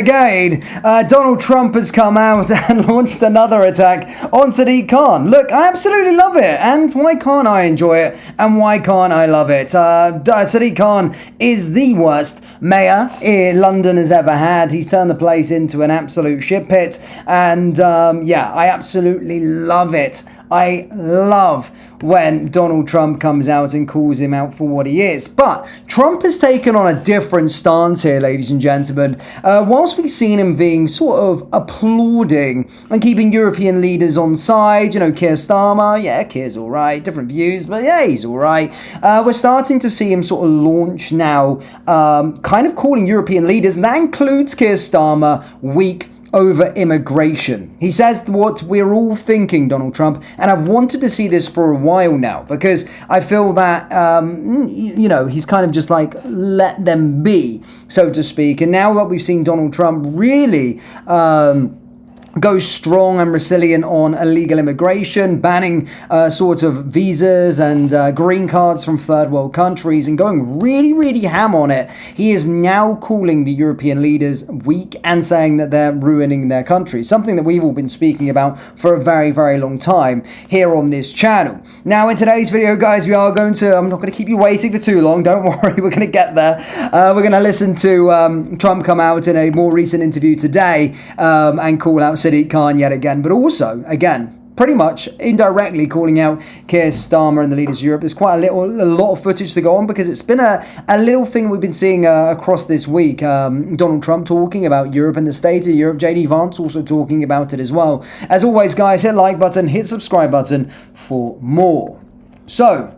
Again, Donald Trump has come out and launched another attack on Sadiq Khan. Look, I absolutely love it, and why can't I enjoy it, and why can't I love it? Sadiq Khan is the worst mayor London has ever had. He's turned the place into an absolute shit pit, and yeah, I absolutely love it. I love when Donald Trump comes out and calls him out for what he is. But Trump has taken on a different stance here, ladies and gentlemen. Whilst we've seen him being sort of applauding and keeping European leaders on side, you know, Keir Starmer, yeah, Keir's all right, different views, but yeah, he's all right. We're starting to see him sort of launch now, kind of calling European leaders, and that includes Keir Starmer, weak over immigration. He says what we're all thinking, Donald Trump, and I've wanted to see this for a while now because I feel that, you know, he's kind of just like let them be, so to speak. And now that we've seen Donald Trump really go strong and resilient on illegal immigration, banning sort of visas and green cards from third world countries and going really, really ham on it. He is now calling the European leaders weak and saying that they're ruining their country, something that we've all been speaking about for a very, very long time here on this channel. Now, in today's video, guys, we are going to, I'm not going to keep you waiting for too long, don't worry, we're going to get there. We're going to listen to Trump come out in a more recent interview today and call out Sadiq Khan yet again, but also, again, pretty much indirectly calling out Keir Starmer and the leaders of Europe. There's quite a lot of footage to go on because it's been a little thing we've been seeing across this week. Donald Trump talking about Europe and the state of Europe. JD Vance also talking about it as well. As always, guys, hit like button, hit subscribe button for more. So,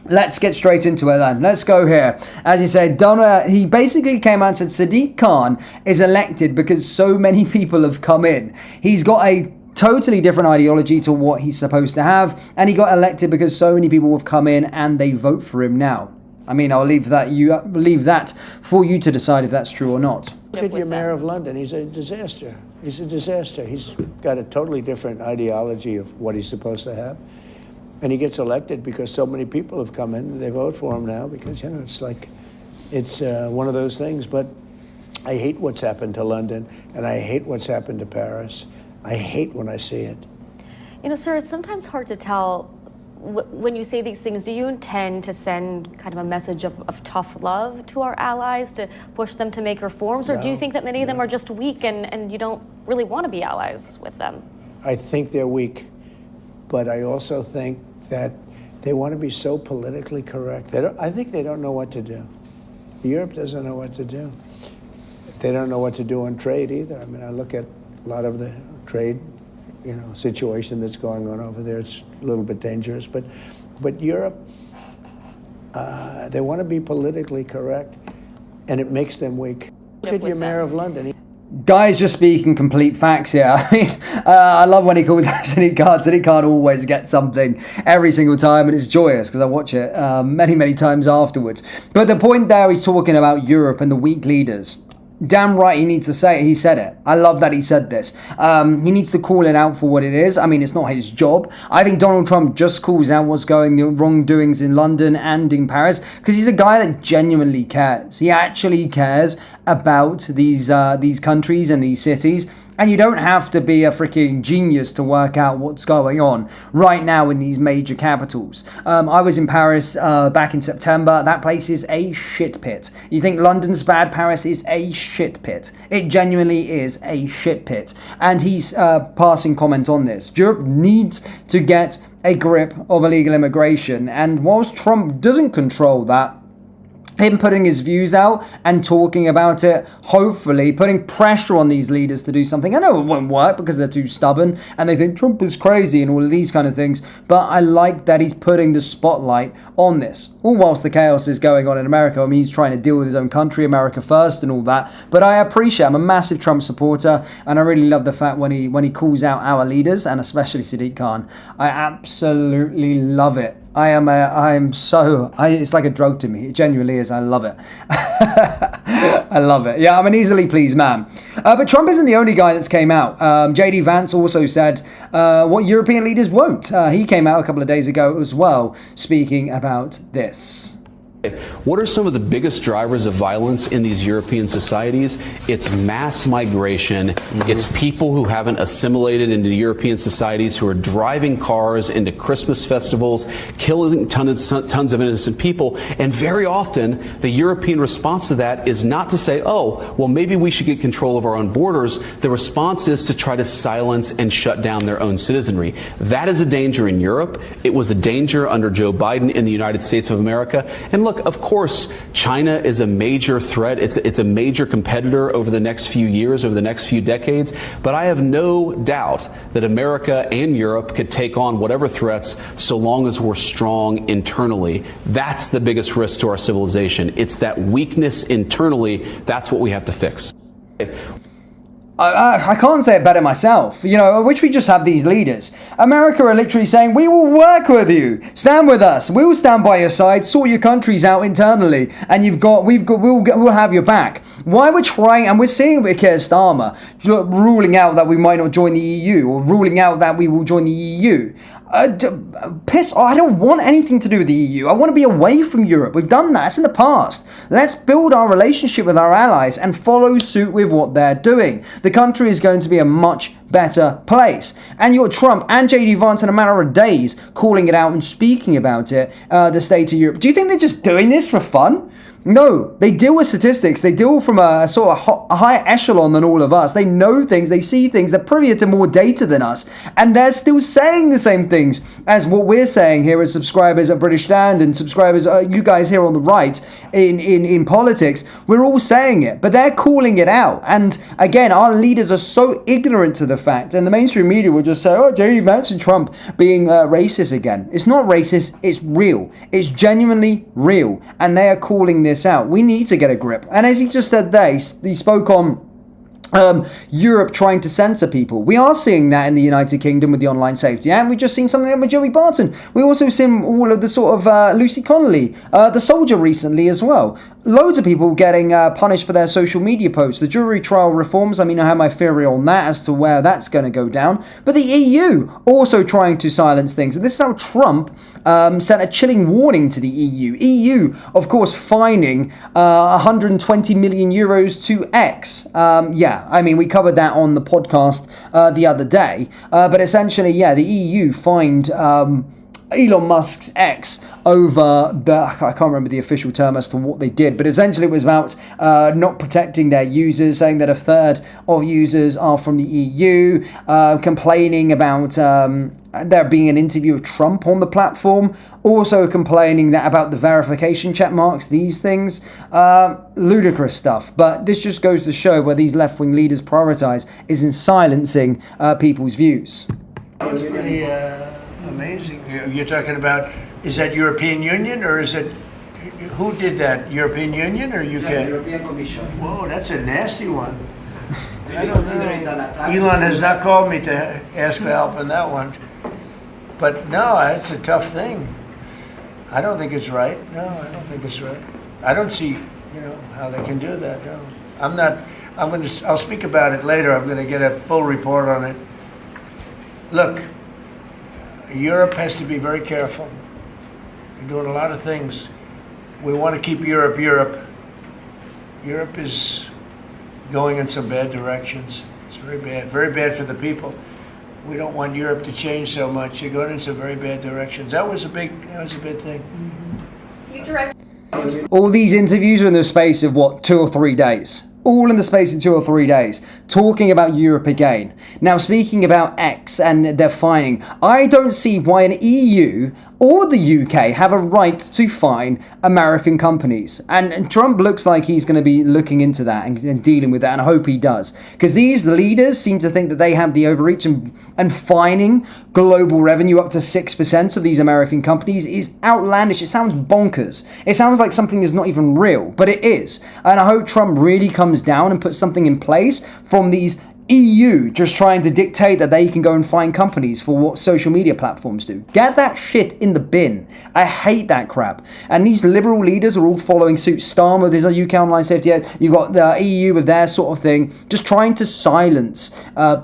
let's get straight into it then. Let's go here. As you said, he basically came out and said Sadiq Khan is elected because so many people have come in. He's got a totally different ideology to what he's supposed to have, and he got elected because so many people have come in and they vote for him now. I mean, I'll leave that for you to decide if that's true or not. Look at your mayor of London. He's a disaster. He's a disaster. He's got a totally different ideology of what he's supposed to have. And he gets elected because so many people have come in and they vote for him now because, you know, it's like, it's one of those things. But I hate what's happened to London, and I hate what's happened to Paris. I hate when I see it. You know, sir, it's sometimes hard to tell when you say these things. Do you intend to send kind of a message of tough love to our allies to push them to make reforms? Or do you think that many of them are just weak and you don't really want to be allies with them? I think they're weak, but I also think that they want to be so politically correct. I think they don't know what to do. Europe doesn't know what to do. They don't know what to do on trade either. I mean, I look at a lot of the trade, you know, situation that's going on over there. It's a little bit dangerous, but Europe, they want to be politically correct, and it makes them weak. Look at your mayor of London. Guys, just speaking complete facts here. I mean, I love when he calls out Sadiq Khan. Sadiq Khan always gets something every single time, and it's joyous because I watch it many, many times afterwards. But the point there, he's talking about Europe and the weak leaders. Damn right he needs to say it. He said it. I love that he said this. He needs to call it out for what it is. I mean, it's not his job. I think Donald Trump just calls out what's going, the wrongdoings in London and in Paris, because he's a guy that genuinely cares. He actually cares about these countries and these cities. And you don't have to be a freaking genius to work out what's going on right now in these major capitals. I was in Paris back in September. That place is a shit pit. You think London's bad? Paris is a shit pit. It genuinely is a shit pit. And he's passing comment on this. Europe needs to get a grip of illegal immigration. And whilst Trump doesn't control that, him putting his views out and talking about it, hopefully putting pressure on these leaders to do something. I know it won't work because they're too stubborn and they think Trump is crazy and all of these kind of things, but I like that he's putting the spotlight on this, all whilst the chaos is going on in America. I mean, he's trying to deal with his own country, America first and all that, but I appreciate, I'm a massive Trump supporter, and I really love the fact when he calls out our leaders, and especially Sadiq Khan. I absolutely love it. It's like a drug to me. It genuinely is. I love it. I love it. Yeah, I'm an easily pleased man. But Trump isn't the only guy that's came out. JD Vance also said what European leaders won't. He came out a couple of days ago as well, speaking about this. What are some of the biggest drivers of violence in these European societies? It's mass migration. It's people who haven't assimilated into European societies, who are driving cars into Christmas festivals, killing tons of innocent people. And very often, the European response to that is not to say, oh, well, maybe we should get control of our own borders. The response is to try to silence and shut down their own citizenry. That is a danger in Europe. It was a danger under Joe Biden in the United States of America. And look, of course, China is a major threat. It's a major competitor over the next few years, over the next few decades. But I have no doubt that America and Europe could take on whatever threats so long as we're strong internally. That's the biggest risk to our civilization. It's that weakness internally. That's what we have to fix. I can't say it better myself. You know, I wish we just have these leaders. America are literally saying, we will work with you. Stand with us. We will stand by your side. Sort your countries out internally. And we'll have your back. Why we're trying, and we're seeing with Keir Starmer ruling out that we might not join the EU, or ruling out that we will join the EU. Piss off. I don't want anything to do with the EU. I want to be away from Europe. We've done that. It's in the past. Let's build our relationship with our allies and follow suit with what they're doing. The country is going to be a much better place. And you're Trump and JD Vance in a matter of days calling it out and speaking about it, the state of Europe. Do you think they're just doing this for fun? No, they deal with statistics. They deal from a sort of a higher echelon than all of us. They know things, they see things, they're privy to more data than us. And they're still saying the same things as what we're saying here as subscribers at British Stand and subscribers, you guys here on the right in politics. We're all saying it, but they're calling it out. And again, our leaders are so ignorant to the fact, and the mainstream media will just say, oh, J.D. Vance and Trump being racist again. It's not racist, it's real. It's genuinely real. And they are calling this out. We need to get a grip. And as he just said there, he spoke on Europe trying to censor people. We are seeing that in the United Kingdom with the Online Safety Act. We've just seen something with Joey Barton. We also seen all of the sort of Lucy Connolly, the soldier recently as well. Loads of people getting punished for their social media posts. The jury trial reforms, I mean, I have my theory on that as to where that's going to go down. But the EU also trying to silence things. And this is how Trump sent a chilling warning to the EU. EU, of course, fining 120 million euros to X. I mean, we covered that on the podcast the other day. But essentially, yeah, the EU fined Elon Musk's X over I can't remember the official term as to what they did, but essentially it was about not protecting their users, saying that a third of users are from the EU, complaining about there being an interview of Trump on the platform, also complaining that about the verification check marks, these things, ludicrous stuff. But this just goes to show where these left-wing leaders prioritize is in silencing people's views. It's pretty amazing. You're talking about, is that European Union or is it, who did that? European Union or UK? Yeah, European Commission. Whoa, that's a nasty one. I don't know. Elon has not called me to ask for help on that one. But no, it's a tough thing. I don't think it's right. No, I don't think it's right. I don't see, how they can do that. No, I'll speak about it later. I'm going to get a full report on it. Look, Europe has to be very careful. They're doing a lot of things. We want to keep Europe. Europe is going in some bad directions. It's very bad for the people. We don't want Europe to change so much. They're going in some very bad directions. That was a big thing. All these interviews are in the space of 2 or 3 days. All in the space of 2 or 3 days, talking about Europe again. Now, speaking about X and their fining, I don't see why an EU or the UK have a right to fine American companies. And Trump looks like he's going to be looking into that and dealing with that, and I hope he does. Because these leaders seem to think that they have the overreach, and fining global revenue up to 6% of these American companies is outlandish. It sounds bonkers. It sounds like something is not even real, but it is. And I hope Trump really comes down and puts something in place from these EU just trying to dictate that they can go and find companies for what social media platforms do. Get that shit in the bin. I hate that crap. And these liberal leaders are all following suit. Starmer with his UK Online Safety Act. You've got the EU with their sort of thing, just trying to silence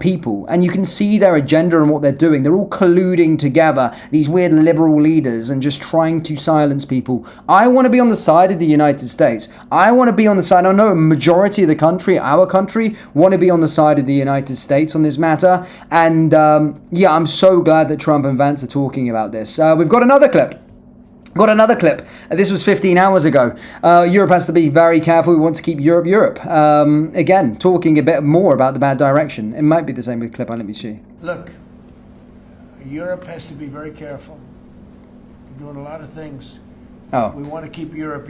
people. And you can see their agenda and what they're doing. They're all colluding together, these weird liberal leaders, and just trying to silence people. I want to be on the side of the United States. I want to be on the side. I know a majority of the country, our country, want to be on the side of the United States on this matter. And yeah, I'm so glad that Trump and Vance are talking about this. We've got another clip. This was 15 hours ago. Europe has to be very careful. We want to keep Europe. Again, talking a bit more about the bad direction. It might be the same with clip. Let me see. Look, Europe has to be very careful. We're doing a lot of things. Oh. We want to keep Europe.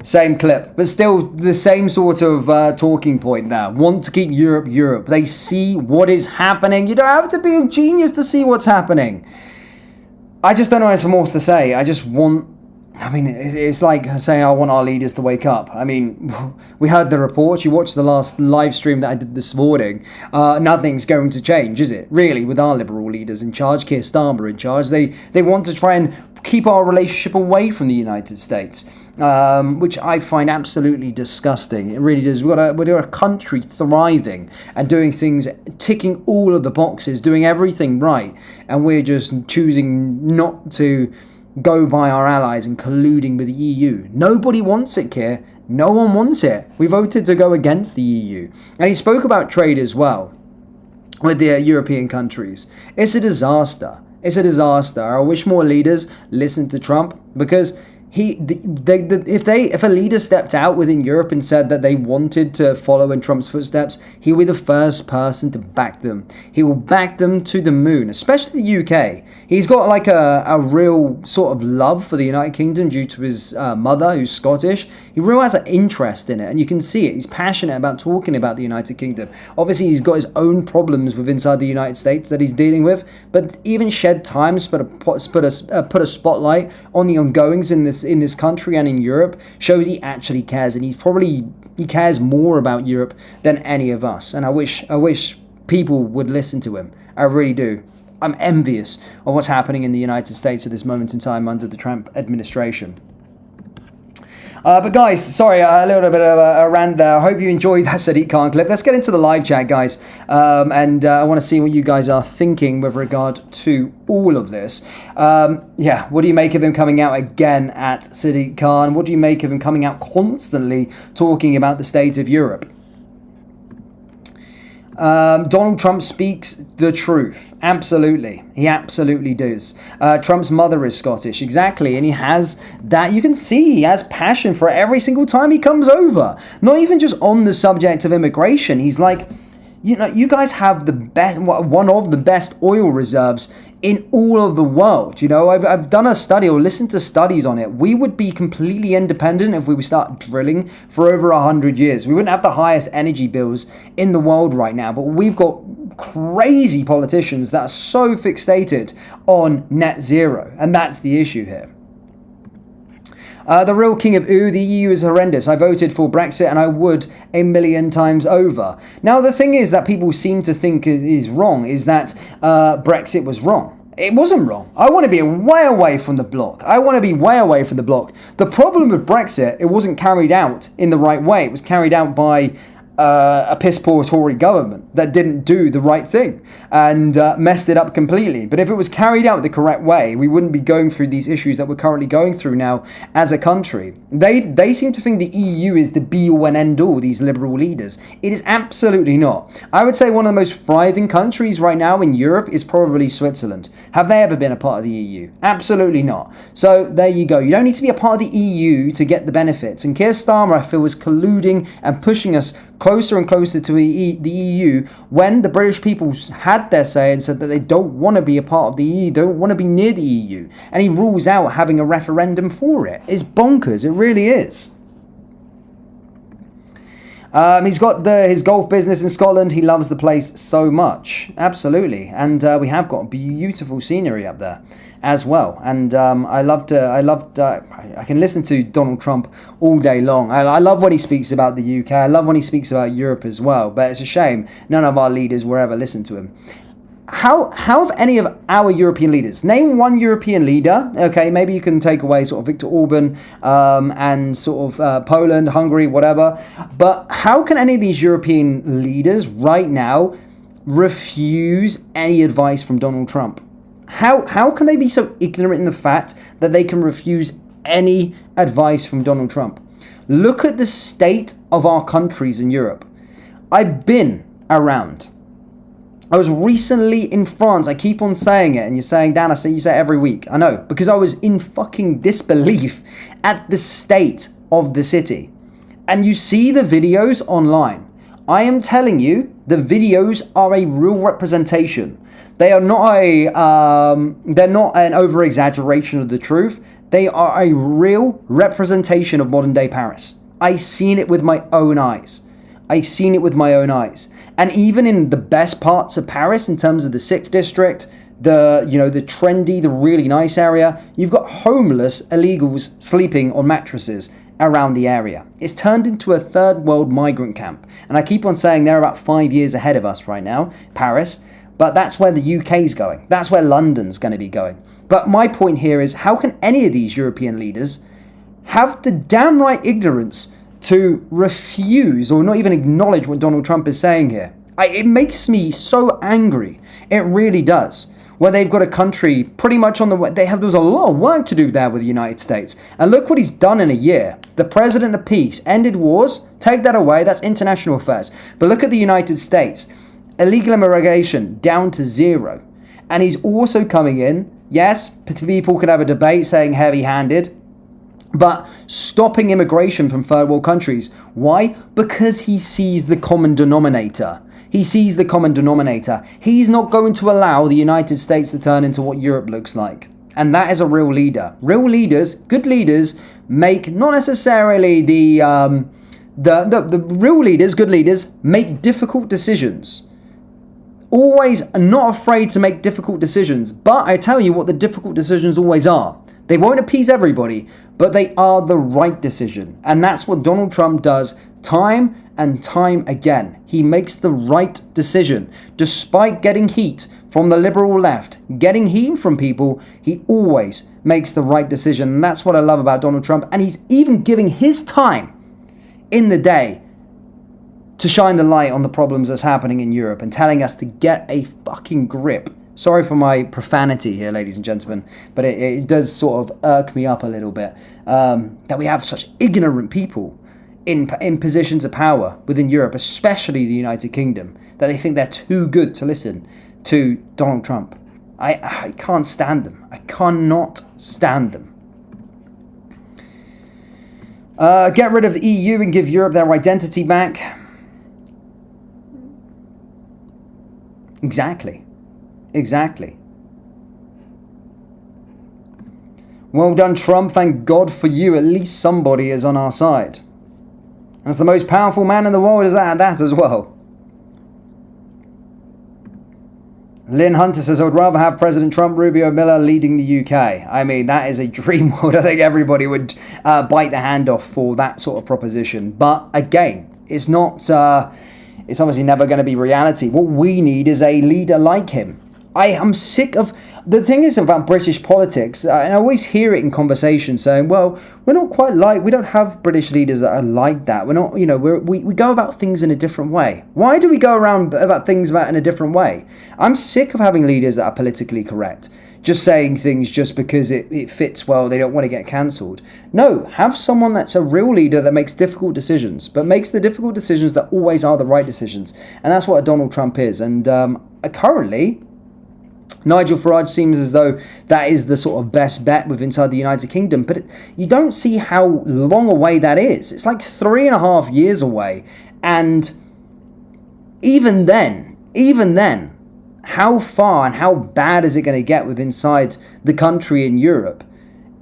Same clip, but still the same sort of talking point there. Want to keep Europe. They see what is happening. You don't have to be a genius to see what's happening. I just don't know what else to say. It's like saying I want our leaders to wake up. I mean, we heard the reports. You watched the last live stream that I did this morning. Nothing's going to change, is it? Really, with our liberal leaders in charge, Keir Starmer in charge. They want to try and keep our relationship away from the United States, which I find absolutely disgusting. It really does. We're a country thriving and doing things, ticking all of the boxes, doing everything right, and we're just choosing not to go by our allies and colluding with the EU. Nobody wants it, Keir. No one wants it. We voted to go against the EU. And he spoke about trade as well with the European countries. It's a disaster. I wish more leaders listened to Trump, because if a leader stepped out within Europe and said that they wanted to follow in Trump's footsteps, he will be the first person to back them. He will back them to the moon, especially the UK. He's got like a real sort of love for the United Kingdom due to his mother, who's Scottish. He really has an interest in it, and you can see it. He's passionate about talking about the United Kingdom. Obviously, he's got his own problems with inside the United States that he's dealing with, but even shed time, put a spotlight on the ongoings in this country and in Europe shows he actually cares, and he cares more about Europe than any of us. And I wish people would listen to him. I really do. I'm envious of what's happening in the United States at this moment in time under the Trump administration. But guys, sorry, a little bit of a rant there. I hope you enjoyed that Sadiq Khan clip. Let's get into the live chat, guys. And I want to see what you guys are thinking with regard to all of this. Yeah, what do you make of him coming out again at Sadiq Khan? What do you make of him coming out constantly talking about the state of Europe? Donald Trump speaks the truth. Absolutely. He absolutely does. Trump's mother is Scottish. Exactly. And he has that. You can see he has passion for it every single time he comes over. Not even just on the subject of immigration. He's like, you guys have one of the best oil reserves in all of the world. I've done a study or listened to studies on it. We would be completely independent if we would start drilling for over 100 years. We wouldn't have the highest energy bills in the world right now, but we've got crazy politicians that are so fixated on net zero, and that's the issue here. The real king of ooh, the EU is horrendous. I voted for Brexit and I would 1,000,000 times over. Now, the thing is that people seem to think is wrong is that Brexit was wrong. It wasn't wrong. I want to be way away from the bloc. The problem with Brexit, it wasn't carried out in the right way. It was carried out by a piss poor Tory government that didn't do the right thing and messed it up completely. But if it was carried out the correct way, we wouldn't be going through these issues that we're currently going through now as a country. They seem to think the EU is the be-all and end-all, these liberal leaders. It is absolutely not. I would say one of the most thriving countries right now in Europe is probably Switzerland. Have they ever been a part of the EU? Absolutely not. So there you go. You don't need to be a part of the EU to get the benefits. And Keir Starmer, I feel, was colluding and pushing us closer and closer to the EU when the British people had their say and said that they don't want to be a part of the EU, don't want to be near the EU. And he rules out having a referendum for it. It's bonkers. It really is. He's got his golf business in Scotland. He loves the place so much. Absolutely. And we have got beautiful scenery up there as well. And I can listen to Donald Trump all day long. I love when he speaks about the UK. I love when he speaks about Europe as well. But it's a shame none of our leaders will ever listen to him. How have any of our European leaders, name one European leader, okay, maybe you can take away sort of Viktor Orban and sort of Poland, Hungary, whatever, but how can any of these European leaders right now refuse any advice from Donald Trump? How can they be so ignorant in the fact that they can refuse any advice from Donald Trump? Look at the state of our countries in Europe. I've been around. I was recently in France. I keep on saying it, and you're saying, Dan, you say it every week. I know, because I was in fucking disbelief at the state of the city. And you see the videos online. I am telling you, the videos are a real representation. They are not they're not an over-exaggeration of the truth. They are a real representation of modern day Paris. I seen it with my own eyes. I've seen it with my own eyes. And even in the best parts of Paris, in terms of the 6th district, the trendy, the really nice area, you've got homeless illegals sleeping on mattresses around the area. It's turned into a third world migrant camp. And I keep on saying they're about 5 years ahead of us right now, Paris. But that's where the UK's going. That's where London's going to be going. But my point here is, how can any of these European leaders have the downright ignorance to refuse or not even acknowledge what Donald Trump is saying here? It makes me so angry. It really does. Where they've got a country pretty much on the way. There's a lot of work to do there with the United States. And look what he's done in a year. The president of peace, ended wars, take that away, that's international affairs. But look at the United States. Illegal immigration down to 0. And he's also coming in, yes, people could have a debate saying heavy-handed, but stopping immigration from third world countries. Why? Because he sees the common denominator. He sees the common denominator. He's not going to allow the United States to turn into what Europe looks like. And that is a real leader. Real leaders, good leaders, make not necessarily the real leaders, good leaders, make difficult decisions. Always not afraid to make difficult decisions. But I tell you what the difficult decisions always are. They won't appease everybody, but they are the right decision. And that's what Donald Trump does time and time again. He makes the right decision. Despite getting heat from the liberal left, getting heat from people, he always makes the right decision. And that's what I love about Donald Trump. And he's even giving his time in the day to shine the light on the problems that's happening in Europe and telling us to get a fucking grip. Sorry for my profanity here, ladies and gentlemen, but it does sort of irk me up a little bit that we have such ignorant people in positions of power within Europe, especially the United Kingdom, that they think they're too good to listen to Donald Trump. I can't stand them. I cannot stand them. Get rid of the EU and give Europe their identity back. Exactly. Well done, Trump. Thank God for you. At least somebody is on our side. And it's the most powerful man in the world is that as well. Lynn Hunter says, I would rather have President Trump, Rubio, Miller leading the UK. I mean, that is a dream world. I think everybody would bite the hand off for that sort of proposition. But again, it's not... it's obviously never going to be reality. What we need is a leader like him. I am sick of... The thing is about British politics, and I always hear it in conversation saying, well, we're not quite like... We don't have British leaders that are like that. We're not, we go about things in a different way. Why do we go around about things in a different way? I'm sick of having leaders that are politically correct. Just saying things just because it fits well, they don't want to get cancelled. No, have someone that's a real leader that makes difficult decisions, but makes the difficult decisions that always are the right decisions. And that's what a Donald Trump is. And currently, Nigel Farage seems as though that is the sort of best bet with inside the United Kingdom. But you don't see how long away that is. It's like 3.5 years away. And even then, how far and how bad is it going to get with inside the country in Europe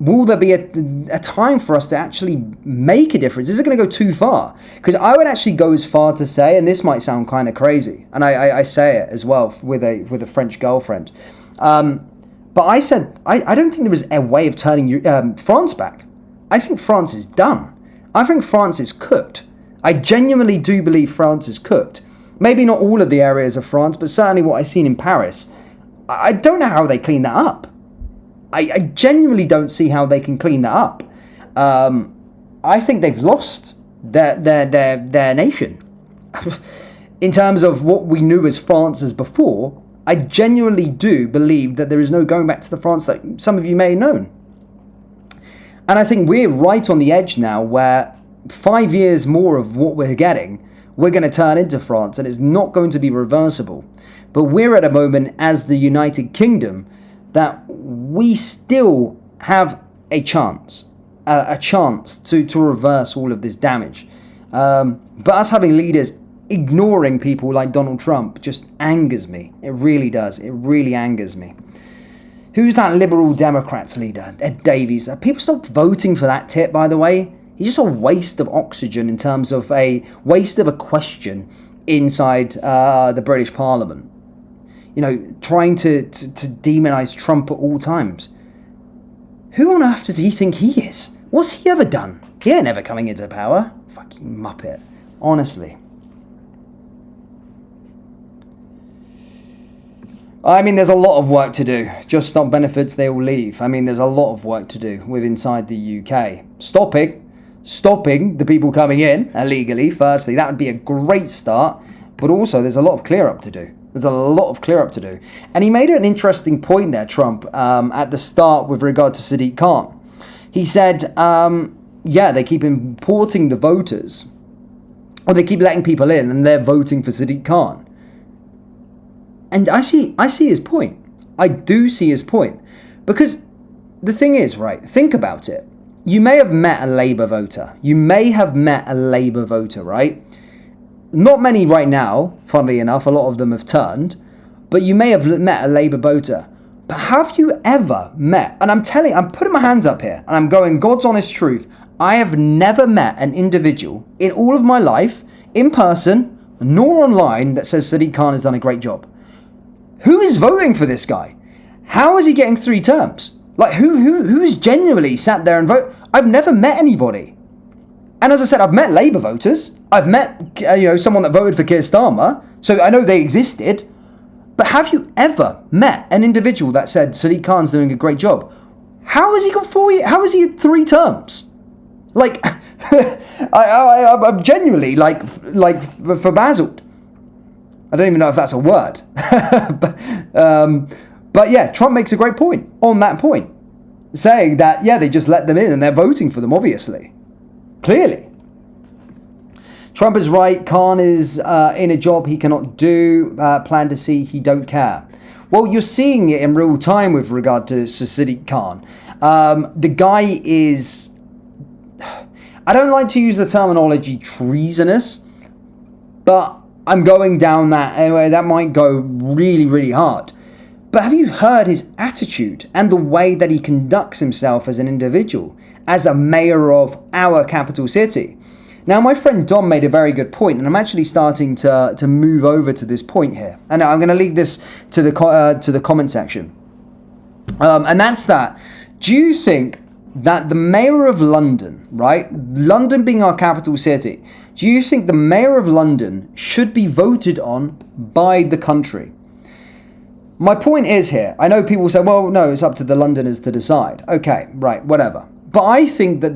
will there be a time for us to actually make a difference? Is it going to go too far? Because I would actually go as far to say, and this might sound kind of crazy, and I say it as well with a French girlfriend, but I said I don't think there was a way of turning France back. I think France is done. I think France is cooked. I genuinely do believe France is cooked. Maybe not all of the areas of France, but certainly what I've seen in Paris. I don't know how they clean that up. I genuinely don't see how they can clean that up. I think they've lost their nation. In terms of what we knew as France as before, I genuinely do believe that there is no going back to the France that some of you may have known. And I think we're right on the edge now where 5 years more of what we're getting, we're going to turn into France, and it's not going to be reversible. But we're at a moment as the United Kingdom that we still have a chance to reverse all of this damage. But us having leaders ignoring people like Donald Trump just angers me. It really does. It really angers me. Who's that Liberal Democrats leader? Ed Davies. People stop voting for that tit, by the way. He's just a waste of oxygen in terms of a waste of a question inside the British Parliament. You know, trying to demonize Trump at all times. Who on earth does he think he is? What's he ever done? He ain't never coming into power. Fucking muppet. Honestly. I mean, there's a lot of work to do. Just stop benefits, they will leave. I mean, there's a lot of work to do with inside the UK. Stopping the people coming in illegally, firstly, that would be a great start. But also, there's a lot of clear up to do. And he made an interesting point there, Trump, at the start with regard to Sadiq Khan. He said, they keep importing the voters, or they keep letting people in, and they're voting for Sadiq Khan. And I see his point. I do see his point. Because the thing is, right, think about it. You may have met a Labour voter. Right? Not many right now, funnily enough, a lot of them have turned. But you may have met a Labour voter. But have you ever met, and I'm putting my hands up here, and I'm going God's honest truth, I have never met an individual in all of my life, in person, nor online, that says Sadiq Khan has done a great job. Who is voting for this guy? How is he getting 3 terms? Like, who's genuinely sat there and vote? I've never met anybody. And as I said, I've met Labour voters. I've met, someone that voted for Keir Starmer. So I know they existed. But have you ever met an individual that said Sadiq Khan's doing a great job? How has he got 4 years? How has he had 3 terms? Like, I'm genuinely, like verbazzled. I don't even know if that's a word. But yeah, Trump makes a great point on that point. Saying that, they just let them in and they're voting for them, obviously. Clearly. Trump is right. Khan is in a job he cannot do. Plan to see he don't care. Well, you're seeing it in real time with regard to Sadiq Khan. The guy is... I don't like to use the terminology treasonous, but I'm going down that anyway. That might go really, really hard. But have you heard his attitude and the way that he conducts himself as an individual, as a mayor of our capital city? Now, my friend Dom made a very good point, and I'm actually starting to move over to this point here. And I'm going to leave this to the comment section. And that's that. Do you think that the mayor of London, right, London being our capital city, do you think the mayor of London should be voted on by the country? My point is here, I know people say, well, no, it's up to the Londoners to decide. Okay, right, whatever. But I think that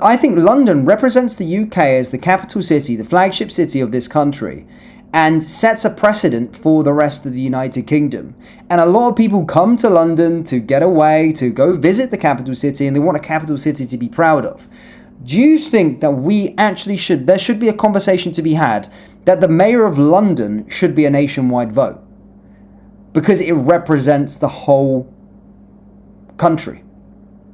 I think London represents the UK as the capital city, the flagship city of this country, and sets a precedent for the rest of the United Kingdom. And a lot of people come to London to get away, to go visit the capital city, and they want a capital city to be proud of. Do you think that there should be a conversation to be had that the mayor of London should be a nationwide vote? Because it represents the whole country.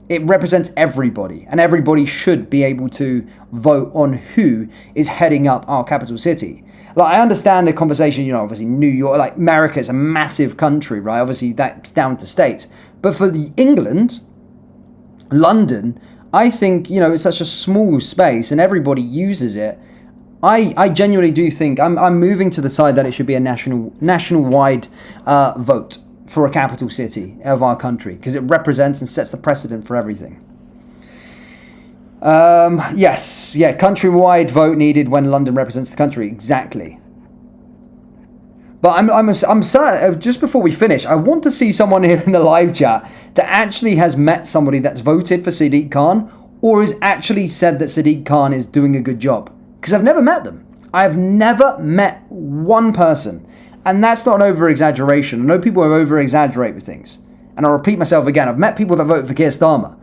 It represents everybody, and everybody should be able to vote on who is heading up our capital city. Like, I understand the conversation, obviously New York, like America is a massive country, right? Obviously that's down to states. But for England, London, I think, it's such a small space and everybody uses it. I genuinely do think I'm moving to the side that it should be a national-wide vote for a capital city of our country, because it represents and sets the precedent for everything. Yes, countrywide vote needed when London represents the country. Exactly. But I'm certain, just before we finish, I want to see someone here in the live chat that actually has met somebody that's voted for Sadiq Khan or has actually said that Sadiq Khan is doing a good job. Because I've never met them. I've never met one person. And that's not an over-exaggeration. I know people over-exaggerate with things. And I'll repeat myself again. I've met people that vote for Keir Starmer.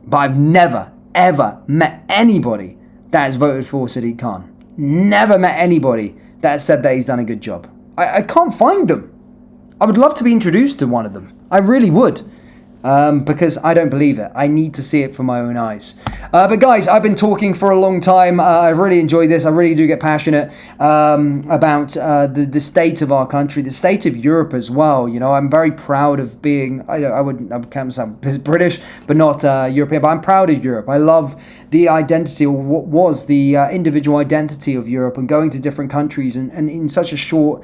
But I've never, ever met anybody that has voted for Sadiq Khan. Never met anybody that has said that he's done a good job. I can't find them. I would love to be introduced to one of them. I really would. Because I don't believe it. I need to see it for my own eyes. But guys, I've been talking for a long time. I've really enjoyed this. I really do get passionate about the state of our country, the state of Europe as well. I'm very proud of being, I would count myself British, but not European. But I'm proud of Europe. I love the identity, or what was the individual identity of Europe, and going to different countries and in such a short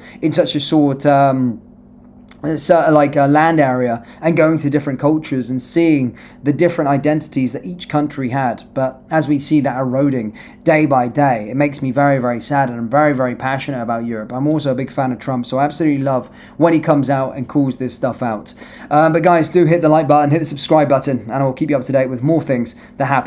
land area, and going to different cultures and seeing the different identities that each country had. But as we see that eroding day by day, it makes me very, very sad, and I'm very, very passionate about Europe. I'm also a big fan of Trump, so I absolutely love when he comes out and calls this stuff out. But guys, do hit the like button, hit the subscribe button, and I will keep you up to date with more things that happen.